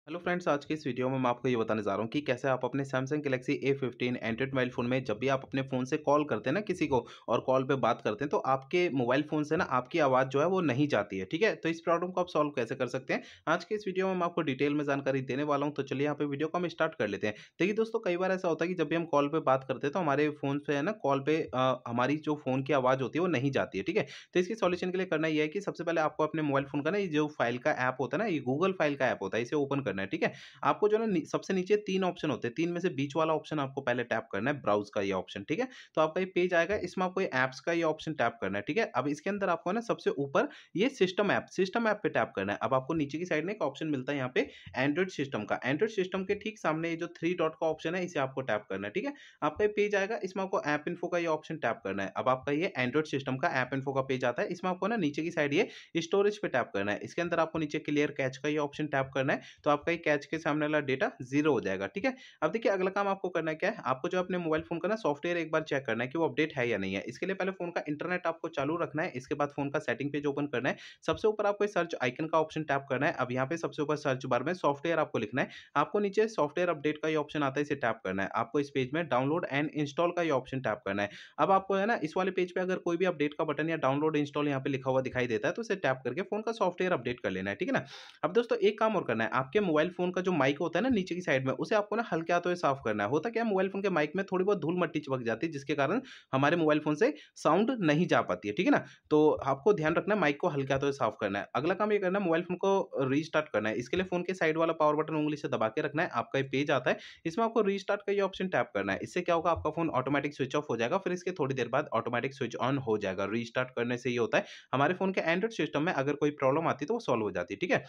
Hello friends, आज की इस वीडियो में मैं आपको ये बताने जा रहा हूँ कि कैसे आप अपने Samsung Galaxy A15 Android mobile phone में जब भी आप अपने फ़ोन से कॉल करते हैं ना किसी को और कॉल पे बात करते हैं तो आपके मोबाइल फ़ोन से ना आपकी आवाज़ जो है वो नहीं जाती है। ठीक है, तो इस प्रॉब्लम को आप सॉल्व कैसे कर सकते हैं, आज के इस वीडियो में मैं आपको डिटेल में जानकारी देने वाला हूँ। तो चलिए यहाँ पे वीडियो को हम स्टार्ट कर लेते हैं। देखिए दोस्तों, कई बार ऐसा होता है कि जब भी हम कॉल पे बात करते हैं तो हमारे फ़ोन से है ना कॉल पे हमारी जो फ़ोन की आवाज़ होती है वो नहीं जाती है। ठीक है, तो इसकी सॉल्यूशन के लिए करना ये है कि सबसे पहले आपको अपने मोबाइल फ़ोन का ना ये जो फाइल का ऐप होता है ना, ये गूगल फाइल का ऐप होता है, इसे ओपन करना है। ठीक है, आपको जो है ना सबसे नीचे 3 ऑप्शन होते हैं, 3 में से बीच वाला ऑप्शन आपको पहले टैप करना है, ब्राउज़ का ये ऑप्शन, ठीक है? तो आपका ये पेज आएगा, इसमें आपको ये ऐप्स का ये ऑप्शन टैप करना है, ठीक है? अब इसके अंदर आपको ना सबसे ऊपर ये सिस्टम ऐप पे टैप करना है। अब आपको नीचे की साइड में एक ऑप्शन मिलता है यहाँ पे एंड्रॉइड सिस्टम का। एंड्रॉइड सिस्टम के ठीक सामने ये जो 3 डॉट का ऑप्शन है, इसे आपको टैप करना है, ठीक है? आपका ये पेज आएगा, इसमें आपको ऐप इन्फो का ये ऑप्शन टैप करना है। अब आपका ये एंड्रॉइड सिस्टम का ऐप इन्फो का पेज आता है, इसमें आपको ना नीचे की साइड ये स्टोरेज पे टैप करना है। इसके अंदर आपको नीचे क्लियर कैच का ये ऑप्शन टैप करना है, तो आपका ये कैच के सामने वाला डेटा 0 हो जाएगा, ठीक है? अब देखिए अगला काम आपको करना क्या है, आपको जो अपने मोबाइल फ़ोन का ना सॉफ्टवेयर एक बार चेक करना है कि वो अपडेट है या नहीं है। इसके लिए पहले फ़ोन का इंटरनेट आपको चालू रखना है, इसके बाद फ़ोन का सेटिंग पेज ओपन करना है। सबसे ऊपर आपको सर्च आइकन का ऑप्शन टैप करना है। अब यहाँ पे सबसे ऊपर सर्च बार में सॉफ्टवेयर आपको लिखना है। आपको नीचे सॉफ्टवेयर अपडेट का ये ऑप्शन आता है, इसे टैप करना है। आपको इस पेज में डाउनलोड एंड इंस्टॉल का ये ऑप्शन टैप करना है। अब आपको है ना इस वाले पेज पे अगर कोई भी अपडेट का बटन या डाउनलोड इंस्टॉल यहाँ पे लिखा हुआ दिखाई देता है, तो इसे टैप करके फ़ोन का सॉफ्टवेयर अपडेट कर लेना है, ठीक है ना? अब दोस्तों एक काम और करना है, आपके मोबाइल फ़ोन का जो माइक होता है ना नीचे की साइड में, उसे आपको ना हल्के हाथों से साफ करना है। होता क्या है, मोबाइल फ़ोन के माइक में थोड़ी बहुत धूल-मट्टी चिपक जाती है, जिसके कारण हमारे मोबाइल फ़ोन से साउंड नहीं जा पाती है, ठीक है ना? तो आपको ध्यान रखना है, माइक को हल्के हाथों से साफ करना है। अगला काम ये करना है, मोबाइल फ़ोन को रीस्टार्ट करना है। इसके लिए फ़ोन के साइड वाला पावर बटन उँगली से दबा के रखना है। आपका ये पेज आता है, इसमें आपको रीस्टार्ट का ये ऑप्शन टैप करना है। इससे क्या होगा, आपका फ़ोन ऑटोमैटिक स्विच ऑफ हो जाएगा, फिर इसके थोड़ी देर बाद ऑटोमैटिक स्विच ऑन हो जाएगा। रीस्टार्ट करने से ये होता है, हमारे फ़ोन के एंड्रॉइड सिस्टम में अगर कोई प्रॉब्लम आती है तो वो सॉल्व हो जाती है, ठीक है?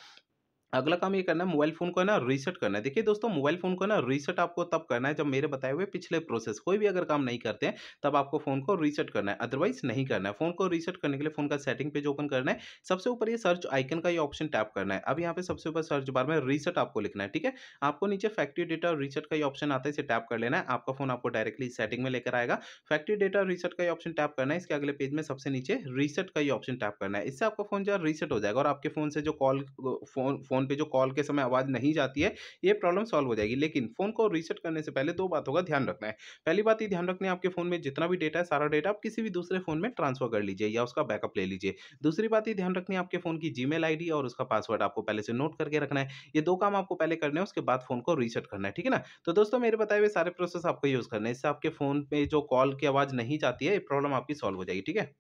अगला काम ये करना है, मोबाइल फ़ोन को है ना रीसेट करना है। देखिए दोस्तों, मोबाइल फ़ोन को ना रीसेट आपको तब करना है जब मेरे बताए हुए पिछले प्रोसेस कोई भी अगर काम नहीं करते हैं, तब आपको फ़ोन को रीसेट करना है, अदरवाइज़ नहीं करना है। फ़ोन को रीसेट करने के लिए फ़ोन का सेटिंग पेज ओपन करना है। सबसे ऊपर ये सर्च आइकन का ये ऑप्शन टैप करना है। अब यहाँ पे सबसे ऊपर सर्च बार में रीसेट आपको लिखना है, ठीक है? आपको नीचे फैक्ट्री डेटा रीसेट का ये ऑप्शन आता है, इसे टैप कर लेना है। आपका फ़ोन आपको डायरेक्टली सेटिंग में लेकर आएगा। फैक्ट्री डेटा रीसेट का ये ऑप्शन टैप करना है। इसके अगले पेज में सबसे नीचे रीसेट का ये ऑप्शन टैप करना है। इससे आपका फ़ोन जो है रीसेट हो जाएगा और आपके फ़ोन से जो फ़ोन पे जो कॉल के समय आवाज़ नहीं जाती है, ये प्रॉब्लम सॉल्व हो जाएगी। लेकिन फ़ोन को रीसेट करने से पहले 2 बातों का ध्यान रखना है। पहली बात ये ध्यान रखनी है, आपके फ़ोन में जितना भी डेटा है, सारा डेटा आप किसी भी दूसरे फ़ोन में ट्रांसफ़र कर लीजिए या उसका बैकअप ले लीजिए। दूसरी बात ये ध्यान रखनी है, आपके फ़ोन की जीमेल आईडी और उसका पासवर्ड आपको पहले से नोट करके रखना है। ये 2 काम आपको पहले करने हैं, उसके बाद फ़ोन को रीसेट करना है, ठीक है ना? तो दोस्तों, मेरे बताए हुए सारे प्रोसेस आपको यूज़ करने हैं। इससे आपके फ़ोन पे जो कॉल की आवाज़ नहीं जाती है, ये प्रॉब्लम आपकी सॉल्व हो जाएगी, ठीक है?